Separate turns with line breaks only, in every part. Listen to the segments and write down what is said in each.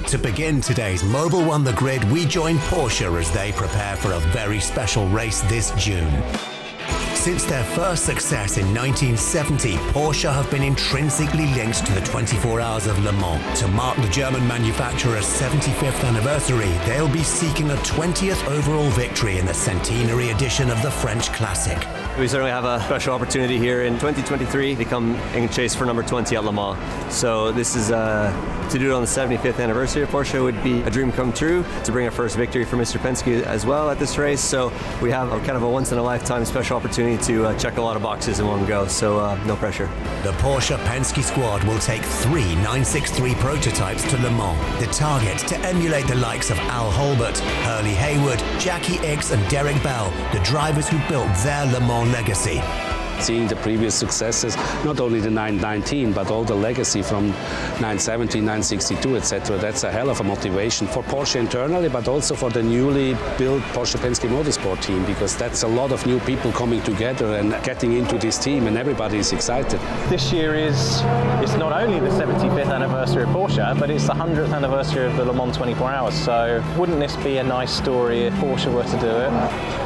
To begin today's Mobil One The Grid, we join Porsche as they prepare for a very special race this June. Since their first success in 1970, Porsche have been intrinsically linked to the 24 Hours of Le Mans. To mark the German manufacturer's 75th anniversary, they'll be seeking a 20th overall victory in the centenary edition of the French Classic.
We certainly have a special opportunity here in 2023 to come and chase for number 20 at Le Mans. So this is to do it on the 75th anniversary of Porsche would be a dream come true, to bring our first victory for Mr. Penske as well at this race. So we have a kind of a once-in-a-lifetime special opportunity to check a lot of boxes in one go, so no pressure.
The Porsche Penske squad will take 3 963 prototypes to Le Mans. The target to emulate the likes of Al Holbert, Hurley Haywood, Jackie Ickx and Derek Bell, the drivers who built their Le Mans legacy.
Seeing the previous successes, not only the 919, but all the legacy from 970, 962, etc. That's a hell of a motivation for Porsche internally, but also for the newly built Porsche Penske Motorsport team, because that's a lot of new people coming together and getting into this team, and everybody is excited.
This year it's not only the 75th anniversary of Porsche, but it's the 100th anniversary of the Le Mans 24 Hours. So wouldn't this be a nice story if Porsche were to do it?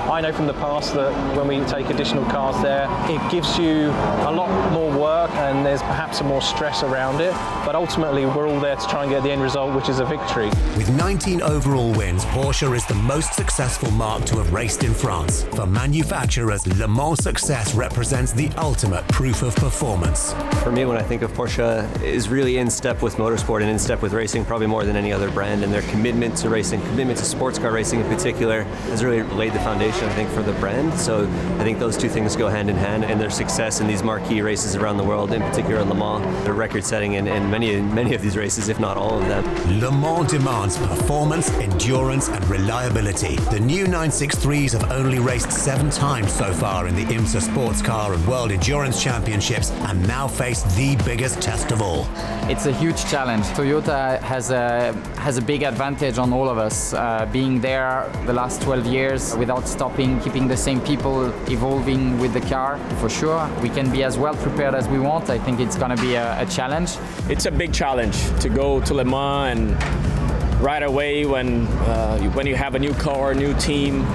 I know from the past that when we take additional cars there, it gives you a lot more work and there's perhaps some more stress around it, but ultimately we're all there to try and get the end result, which is a victory.
With 19 overall wins, Porsche is the most successful marque to have raced in France. For manufacturers, Le Mans success represents the ultimate proof of performance.
For me, when I think of Porsche, is really in step with motorsport and in step with racing, probably more than any other brand, and their commitment to racing, commitment to sports car racing in particular, has really laid the foundation, I think, for the brand. So I think those two things go hand in hand, and their success in these marquee races around the world, in particular Le Mans, they're record-setting in many of these races, if not all of them.
Le Mans demands performance, endurance and reliability. The new 963s have only raced 7 times so far in the IMSA Sports Car and World Endurance Championships and now face the biggest test of all.
It's a huge challenge. Toyota has a big advantage on all of us, being there the last 12 years without stopping, keeping the same people, evolving with the car. For sure, we can be as well prepared as we want. I think it's going to be a challenge.
It's a big challenge to go to Le Mans and right away when you have a new car, new team,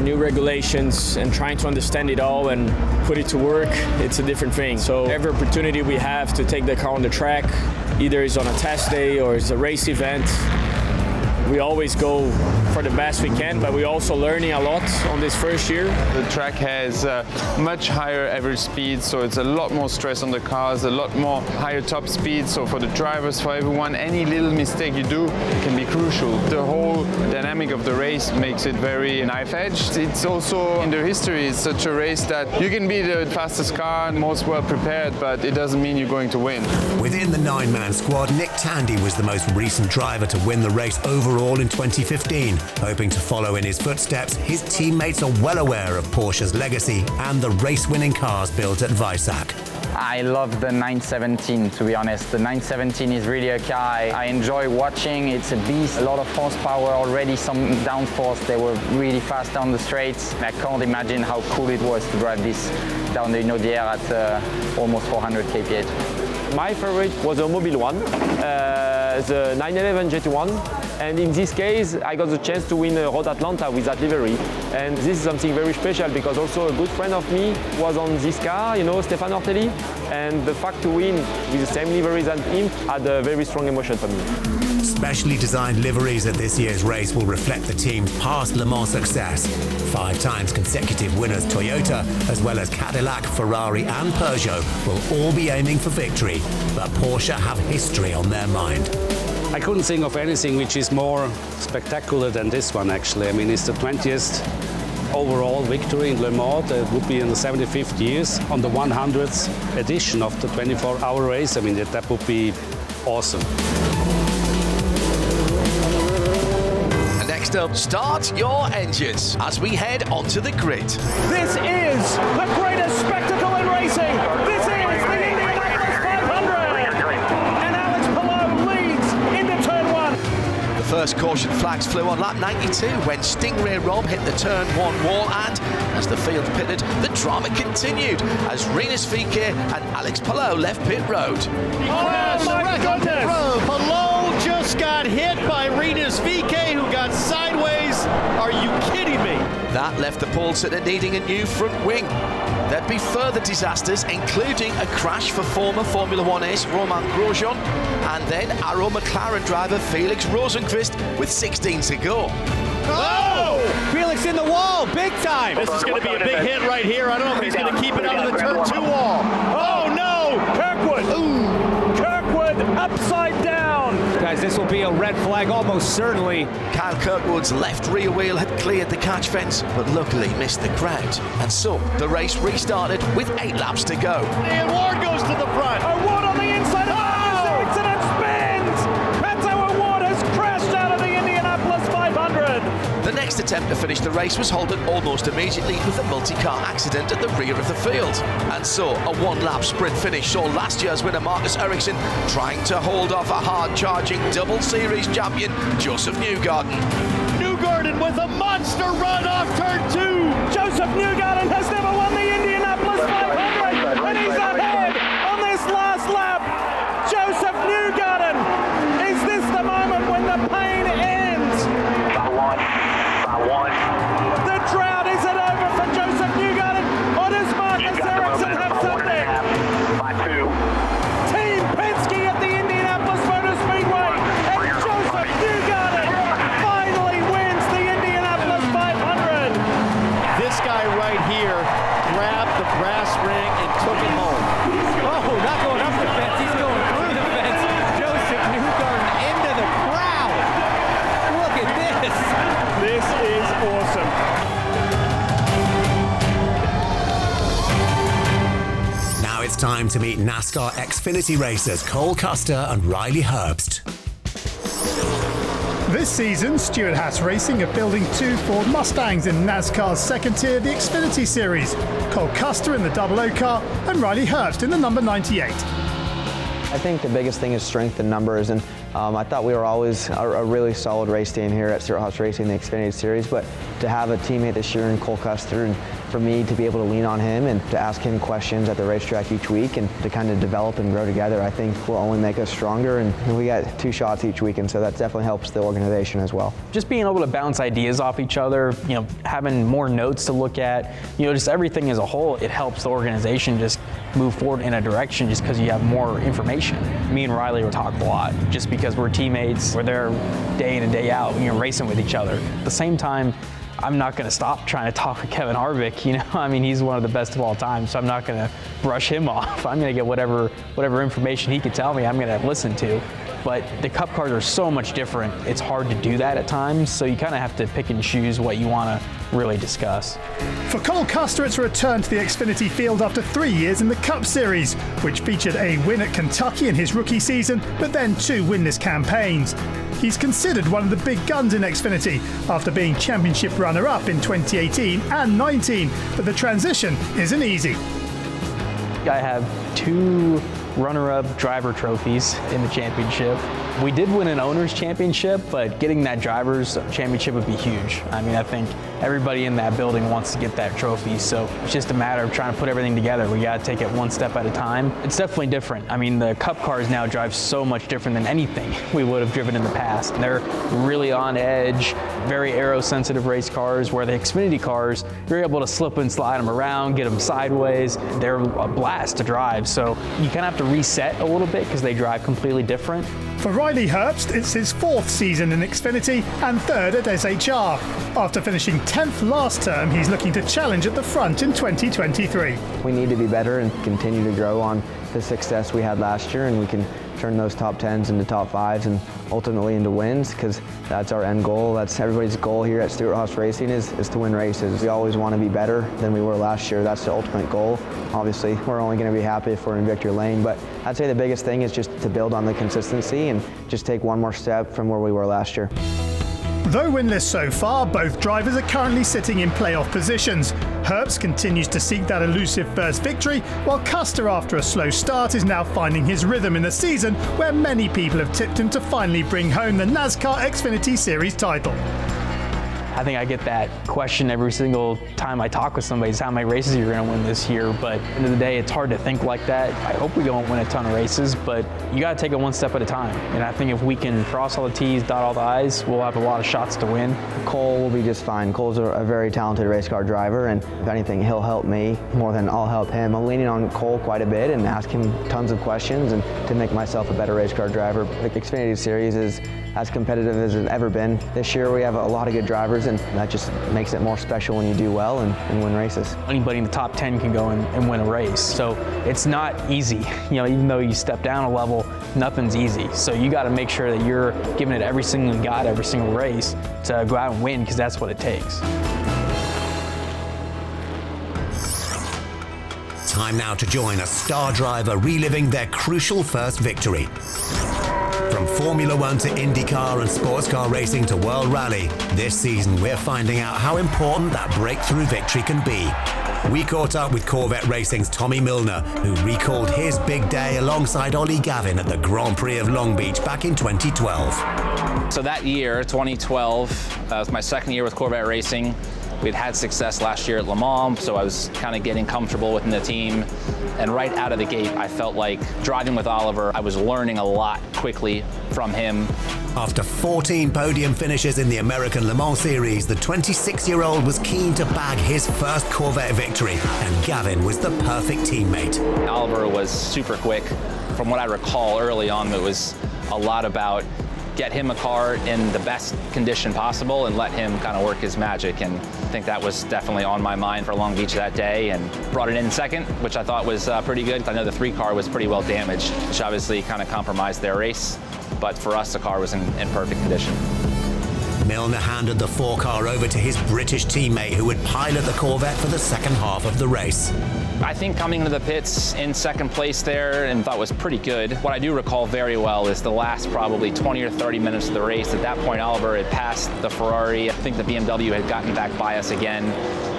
new regulations, and trying to understand it all and put it to work, it's a different thing. So every opportunity we have to take the car on the track, either it's on a test day or it's a race event, we always go for the best we can, but we're also learning a lot on this first year.
The track has much higher average speed, so it's a lot more stress on the cars, a lot more higher top speed. So for the drivers, for everyone, any little mistake you do can be crucial. The whole dynamic of the race makes it very knife-edged. It's also in their history, it's such a race that you can be the fastest car, most well prepared, but it doesn't mean you're going to win.
Within the 9-man squad, Nick Tandy was the most recent driver to win the race overall in 2015. Hoping to follow in his footsteps, his teammates are well aware of Porsche's legacy and the race-winning cars built at Weissach.
I love the 917, to be honest. The 917 is really a car I enjoy watching. It's a beast, a lot of horsepower, already some downforce. They were really fast down the straights. I can't imagine how cool it was to drive this down the Indy at almost 400 kph.
My favorite was a Mobil one, the 911 GT1. And in this case, I got the chance to win Road Atlanta with that livery. And this is something very special because also a good friend of me was on this car, you know, Stefano Ortelli. And the fact to win with the same liveries as him had a very strong emotion for me.
Specially designed liveries at this year's race will reflect the team's past Le Mans success. 5 times consecutive winners Toyota, as well as Cadillac, Ferrari and Peugeot, will all be aiming for victory. But Porsche have history on their mind.
I couldn't think of anything which is more spectacular than this one, actually. I mean, it's the 20th overall victory in Le Mans. It would be in the 75th years on the 100th edition of the 24-hour race. I mean, that would be awesome.
And next up, start your engines as we head onto the grid.
This is the greatest spectacle in racing. This is the Indianapolis 500. And Alex Palou leads into turn 1.
The first caution flags flew on lap 92 when Stingray Rob hit the turn 1 wall, and as the field pitted, the drama continued as Rinus VK and Alex Palou left pit road.
Oh my goodness!
Palou just
almost got hit by Rinus VK, who got sideways. Are you kidding me?
That left the pole sitter needing a new front wing. There'd be further disasters, including a crash for former Formula One ace Romain Grosjean, and then Arrow McLaren driver Felix Rosenqvist with 16 to go.
Oh! Felix in the wall, big time. This is going to be a big hit right here. I don't know if he's going to keep it out of the turn 2 wall. Oh no! Kirkwood! Ooh! Kirkwood upside down.
Guys, this will be a red flag almost certainly.
Kyle Kirkwood's left rear wheel had cleared the catch fence, but luckily missed the crowd. And so the race restarted with 8 laps to go.
And Ward goes to the front. Ward on the inside of Ericsson and spins. Pato Ward has crashed out of the Indianapolis 500.
The next attempt to finish the race was halted almost immediately with a multi-car accident at the rear of the field. And so a 1-lap sprint finish saw last year's winner Marcus Ericsson trying to hold off a hard-charging double series champion Joseph Newgarden.
Newgarden with a monster run off turn 2. Joseph Newgarden has never won the Indianapolis 500, and he's ahead on this last lap. Joseph Newgarden, is this the moment when the pain ends? The drought isn't over for Joseph Newgarden, or does Marcus Ericsson have something? Team Penske at the Indianapolis Motor Speedway, and Joseph Newgarden finally wins the Indianapolis 500. This guy right here grabbed the brass ring and took it home.
Oh, not going up the fence, he's going through the fence. Joseph Newgarden into the crowd. Look at this.
This is awesome.
Now it's time to meet NASCAR Xfinity racers Cole Custer and Riley Herbst.
This season, Stewart-Haas Racing are building 2 Ford Mustangs in NASCAR's second tier, the Xfinity Series. Cole Custer in the 00 car and Riley Herbst in the number 98.
I think the biggest thing is strength in numbers, and I thought we were always a really solid race team here at Stewart-Haas Racing, the Xfinity Series, but to have a teammate this year in Cole Custer, and for me to be able to lean on him and to ask him questions at the racetrack each week and to kind of develop and grow together, I think will only make us stronger, and we got 2 shots each week, and so that definitely helps the organization as well.
Just being able to bounce ideas off each other, having more notes to look at, just everything as a whole, it helps the organization just move forward in a direction just because you have more information. Me and Riley will talk a lot just because we're teammates. We're there day in and day out, racing with each other. At the same time, I'm not going to stop trying to talk with Kevin Harvick. He's one of the best of all time, so I'm not going to brush him off. I'm going to get whatever information he can tell me, I'm going to listen to. But the Cup cars are so much different. It's hard to do that at times, so you kind of have to pick and choose what you want to really discuss.
For Cole Custer, it's a return to the Xfinity field after 3 years in the Cup Series, which featured a win at Kentucky in his rookie season, but then 2 winless campaigns. He's considered one of the big guns in Xfinity after being championship runner-up in 2018 and 19, but the transition isn't easy.
I have 2 runner-up driver trophies in the championship. We did win an owner's championship, but getting that driver's championship would be huge. I think everybody in that building wants to get that trophy, so it's just a matter of trying to put everything together. We got to take it one step at a time. It's definitely different. The Cup cars now drive so much different than anything we would have driven in the past. They're really on edge, very aero-sensitive race cars, where the Xfinity cars, you're able to slip and slide them around, get them sideways. They're a blast to drive, so you kind of have to reset a little bit because they drive completely different.
For Riley Herbst, it's his 4th season in Xfinity and 3rd at SHR. After finishing 10th last term, he's looking to challenge at the front in 2023.
We need to be better and continue to grow on the success we had last year, and we can turn those top 10s into top 5s and ultimately into wins, because that's our end goal. That's everybody's goal here at Stewart-Haas Racing is to win races. We always want to be better than we were last year. That's the ultimate goal. Obviously, we're only going to be happy if we're in victory lane, but I'd say the biggest thing is just to build on the consistency and just take one more step from where we were last year.
Though winless so far, both drivers are currently sitting in playoff positions. Herbst continues to seek that elusive first victory, while Custer, after a slow start, is now finding his rhythm in the season, where many people have tipped him to finally bring home the NASCAR Xfinity Series title.
I think I get that question every single time I talk with somebody, is how many races you're going to win this year. But at the end of the day, it's hard to think like that. I hope we don't win a ton of races, but you got to take it one step at a time. And I think if we can cross all the T's, dot all the I's, we'll have a lot of shots to win.
Cole will be just fine. Cole's a very talented race car driver, and if anything, he'll help me more than I'll help him. I'm leaning on Cole quite a bit and ask him tons of questions and to make myself a better race car driver. The Xfinity Series is as competitive as it's ever been. This year we have a lot of good drivers, and that just makes it more special when you do well and win races.
Anybody in the top 10 can go and win a race. So it's not easy. You know, even though you step down a level, nothing's easy. So you got to make sure that you're giving it every single you got, every single race to go out and win, because that's what it takes.
Time now to join a star driver reliving their crucial first victory. From Formula One to IndyCar and sports car racing to World Rally, this season we're finding out how important that breakthrough victory can be. We caught up with Corvette Racing's Tommy Milner, who recalled his big day alongside Ollie Gavin at the Grand Prix of Long Beach back in 2012.
So that year, 2012, was my second year with Corvette Racing. We'd had success last year at Le Mans, so I was kind of getting comfortable within the team. And right out of the gate, I felt like driving with Oliver, I was learning a lot quickly from him.
After 14 podium finishes in the American Le Mans Series, the 26-year-old was keen to bag his first Corvette victory, and Gavin was the perfect teammate.
Oliver was super quick. From what I recall early on, it was a lot about get him a car in the best condition possible and let him kind of work his magic. And I think that was definitely on my mind for Long Beach that day, and brought it in second, which I thought was pretty good. I know the 3 car was pretty well damaged, which obviously kind of compromised their race. But for us, the car was in perfect condition.
Milner handed the 4 car over to his British teammate, who would pilot the Corvette for the second half of the race.
I think coming into the pits in second place there, and thought was pretty good. What I do recall very well is the last probably 20 or 30 minutes of the race. At that point, Oliver had passed the Ferrari. I think the BMW had gotten back by us again.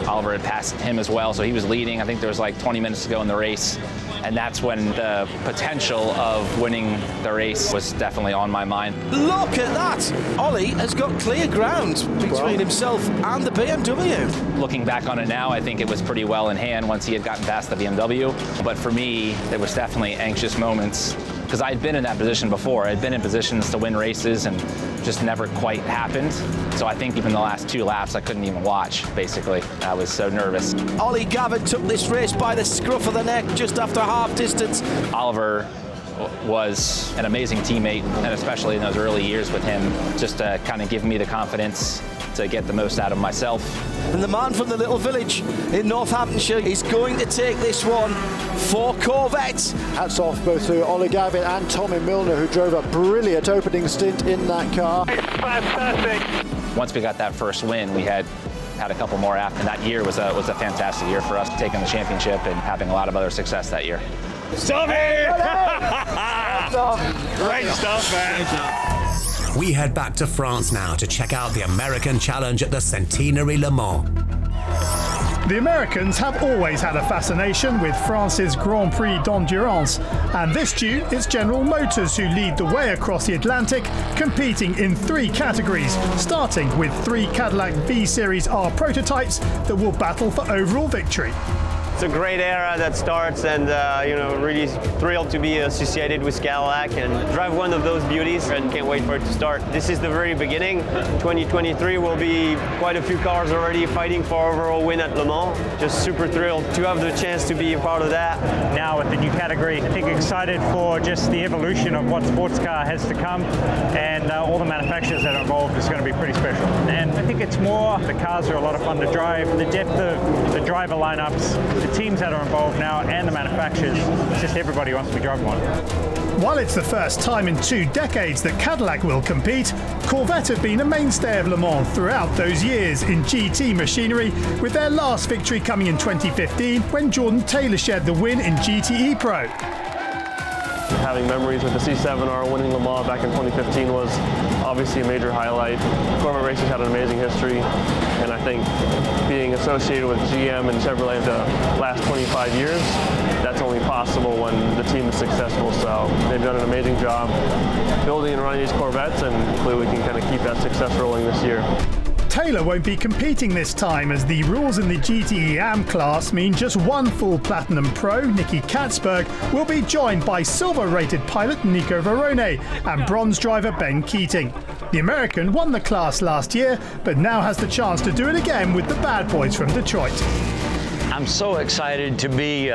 Oliver had passed him as well, so he was leading. I think there was like 20 minutes to go in the race. And that's when the potential of winning the race was definitely on my mind.
Look at that! Ollie has got clear ground between himself and the BMW.
Looking back on it now, I think it was pretty well in hand once he had gotten past the BMW. But for me, there was definitely anxious moments, because I had been in that position before. I'd been in positions to win races and just never quite happened. So I think even the last 2 laps, I couldn't even watch, basically. I was so nervous.
Ollie Gavin took this race by the scruff of the neck just after half distance.
Oliver was an amazing teammate, and especially in those early years with him, just to kind of give me the confidence to get the most out of myself.
And the man from the little village in Northamptonshire is going to take this one for Corvette.
Hats off both to Ollie Gavin and Tommy Milner, who drove a brilliant opening stint in that car.
Fantastic. Once we got that first win, we had a couple more after, and that year was a fantastic year for us, taking the championship and having a lot of other success that year.
Tommy! Great stuff, man.
We head back to France now to check out the American Challenge at the Centenary Le Mans.
The Americans have always had a fascination with France's Grand Prix d'Endurance, and this June it's General Motors who lead the way across the Atlantic, competing in 3 categories, starting with 3 Cadillac V-Series R prototypes that will battle for overall victory.
It's a great era that starts, and really thrilled to be associated with Cadillac and drive one of those beauties, and can't wait for it to start. This is the very beginning. 2023 will be quite a few cars already fighting for overall win at Le Mans. Just super thrilled to have the chance to be a part of that.
Now with the new category, I think excited for just the evolution of what sports car has to come, and all the manufacturers that are involved is going to be pretty special. And I think it's more, the cars are a lot of fun to drive, the depth of the driver lineups, the teams that are involved now, and the manufacturers. It's just everybody wants to be driving one.
While it's the first time in 2 decades that Cadillac will compete, Corvette have been a mainstay of Le Mans throughout those years in GT machinery, with their last victory coming in 2015 when Jordan Taylor shared the win in GT ePro.
Having memories with the C7R winning Le Mans back in 2015 was obviously a major highlight. Corvette Racing's had an amazing history, and I think being associated with GM and Chevrolet the last 25 years, that's only possible when the team is successful. So they've done an amazing job building and running these Corvettes, and hopefully we can kind of keep that success rolling this year.
Taylor won't be competing this time, as the rules in the GTE AM class mean just one full Platinum Pro, Nicky Katzberg, will be joined by silver-rated pilot Nico Verone and bronze driver Ben Keating. The American won the class last year, but now has the chance to do it again with the bad boys from Detroit.
I'm so excited to be,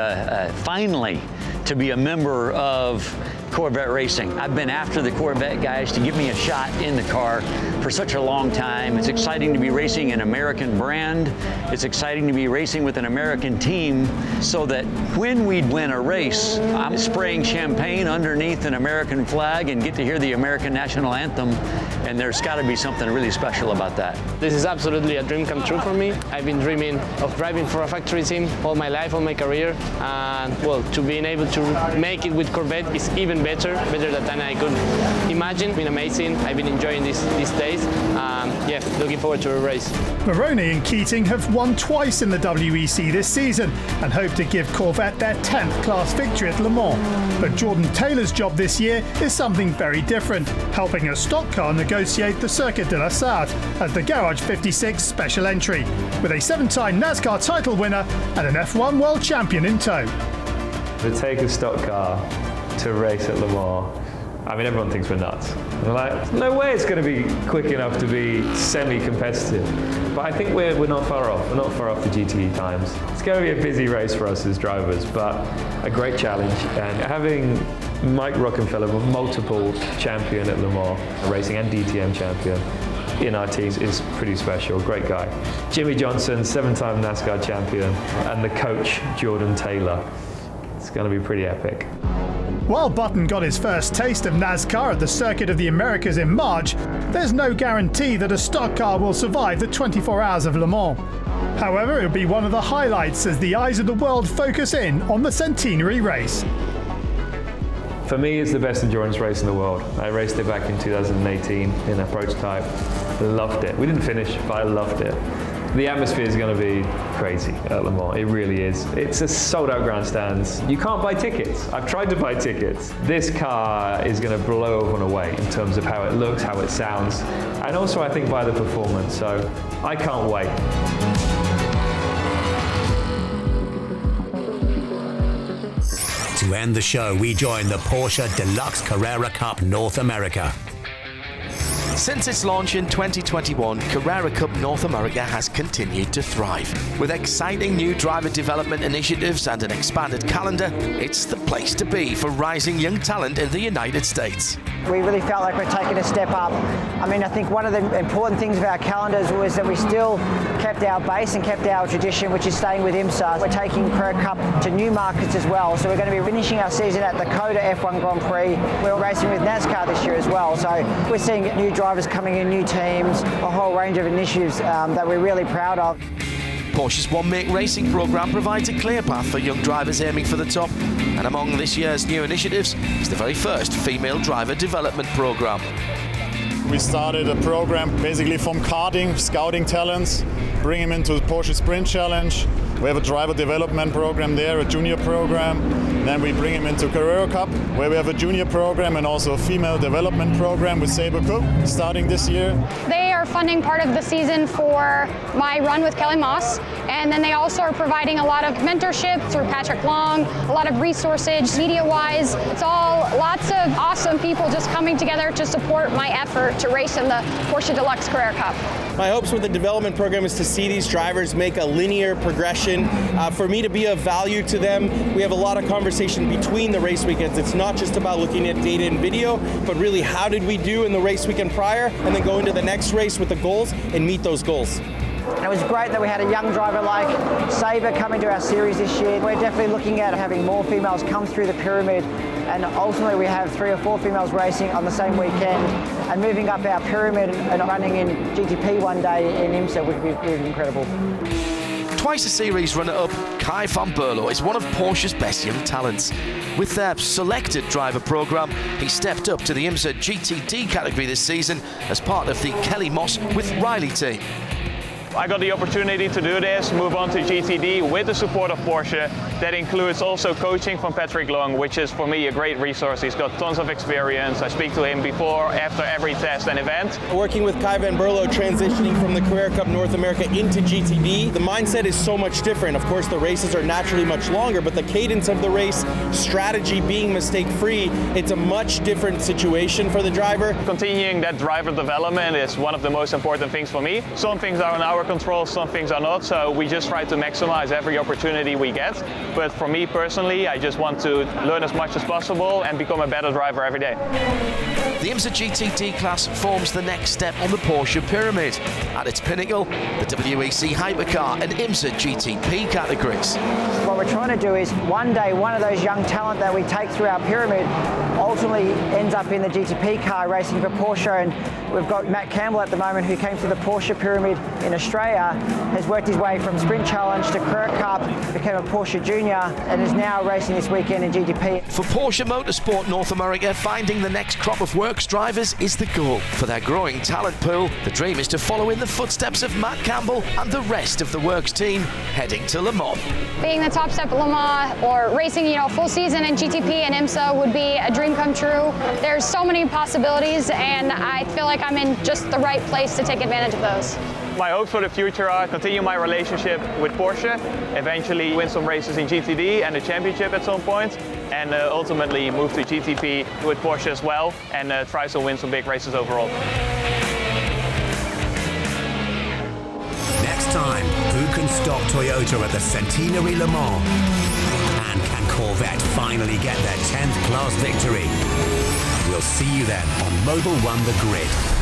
finally, to be a member of Corvette Racing. I've been after the Corvette guys to give me a shot in the car for such a long time. It's exciting to be racing an American brand. It's exciting to be racing with an American team, so that when we win a race, I'm spraying champagne underneath an American flag and get to hear the American national anthem, and there's got to be something really special about that.
This is absolutely a dream come true for me. I've been dreaming of driving for a factory team all my life, all my career, and well, to being able to make it with Corvette is even better than I could imagine. It's been amazing. I've been enjoying these days. Yeah, looking forward to a race.
Verone and Keating have won twice in the WEC this season and hope to give Corvette their 10th class victory at Le Mans. But Jordan Taylor's job this year is something very different, helping a stock car negotiate the Circuit de la Sarthe as the Garage 56 special entry, with a 7-time NASCAR title winner and an F1 world champion in tow.
To take a stock car to race at Le Mans, I mean, everyone thinks we're nuts. We're like, no way it's going to be quick enough to be semi-competitive. But I think we're not far off. We're not far off the GTE times. It's going to be a busy race for us as drivers, but a great challenge. And having Mike Rockenfeller, multiple champion at Le Mans, racing and DTM champion, in our teams is pretty special. Great guy. Jimmy Johnson, 7-time NASCAR champion, and the coach, Jordan Taylor. It's going to be pretty epic.
While Button got his first taste of NASCAR at the Circuit of the Americas in March, there's no guarantee that a stock car will survive the 24 hours of Le Mans. However, it'll be one of the highlights as the eyes of the world focus in on the centenary race.
For me, it's the best endurance race in the world. I raced it back in 2018 in a prototype. Loved it. We didn't finish, but I loved it. The atmosphere is going to be crazy at Le Mans. It really is. It's a sold-out grandstands. You can't buy tickets. I've tried to buy tickets. This car is going to blow everyone away in terms of how it looks, how it sounds, and also I think by the performance. So I can't wait.
To end the show, we join the Porsche Deluxe Carrera Cup North America.
Since its launch in 2021, Carrera Cup North America has continued to thrive. With exciting new driver development initiatives and an expanded calendar, it's the place to be for rising young talent in the United States.
We really felt like we're taking a step up. I mean, I think one of the important things of our calendars was that we still kept our base and kept our tradition, which is staying with IMSA. We're taking Carrera Cup to new markets as well. So we're going to be finishing our season at the Coda F1 Grand Prix. We're racing with NASCAR this year as well. So we're seeing new drivers coming in, new teams, a whole range of initiatives that we're really proud of.
Porsche's One Make Racing programme provides a clear path for young drivers aiming for the top, and among this year's new initiatives is the very first female driver development programme.
We started a program basically from karting, scouting talents, bring them into the Porsche Sprint Challenge. We have a driver development program there, a junior program. Then we bring them into Carrera Cup, where we have a junior program and also a female development program with Sabre Cook starting this year.
They are funding part of the season for my run with Kelly Moss, and then they also are providing a lot of mentorship through Patrick Long, a lot of resources, media-wise. It's all lots of awesome people just coming together to support my effort to race in the Porsche Deluxe Carrera Cup.
My hopes with the development program is to see these drivers make a linear progression. For me to be of value to them, we have a lot of conversation between the race weekends. It's not just about looking at data and video, but really how did we do in the race weekend prior, and then go into the next race with the goals and meet those goals.
It was great that we had a young driver like Sabre come into our series this year. We're definitely looking at having more females come through the pyramid, and ultimately we have 3 or 4 females racing on the same weekend and moving up our pyramid and running in GTP one day in IMSA would be incredible.
Twice a series runner-up, Kai van Berlo is one of Porsche's best young talents. With their selected driver programme, he stepped up to the IMSA GTD category this season as part of the Kelly Moss with Riley team.
I got the opportunity to do this, move on to GTD with the support of Porsche. That includes also coaching from Patrick Long, which is for me a great resource. He's got tons of experience. I speak to him before, after every test and event.
Working with Kai Van Berlo, transitioning from the Carrera Cup North America into GTD, the mindset is so much different. Of course, the races are naturally much longer, but the cadence of the race, strategy being mistake-free, it's a much different situation for the driver.
Continuing that driver development is one of the most important things for me. Some things are in our control, some things are not, so we just try to maximize every opportunity we get. But for me personally, I just want to learn as much as possible and become a better driver every day.
The IMSA GTD class forms the next step on the Porsche pyramid. At its pinnacle, the WEC Hypercar and IMSA GTP categories.
What we're trying to do is one day one of those young talent that we take through our pyramid ultimately ends up in the GTP car racing for Porsche, and we've got Matt Campbell at the moment, who came through the Porsche pyramid in Australia, has worked his way from Sprint Challenge to Carrera Cup, became a Porsche Junior, and is now racing this weekend in GTP.
For Porsche Motorsport North America, finding the next crop of works drivers is the goal. For their growing talent pool, the dream is to follow in the footsteps of Matt Campbell and the rest of the works team heading to Le Mans.
Being the top step at Le Mans or racing, full season in GTP and IMSA would be a dream come true. There's so many possibilities, and I feel like I'm in just the right place to take advantage of those.
My hopes for the future are continue my relationship with Porsche, eventually win some races in GTD and the championship at some point, and ultimately move to GTP with Porsche as well and try to win some big races overall.
Next time, who can stop Toyota at the Centenary Le Mans? And can Corvette finally get their 10th class victory? We'll see you then on Mobil One The Grid.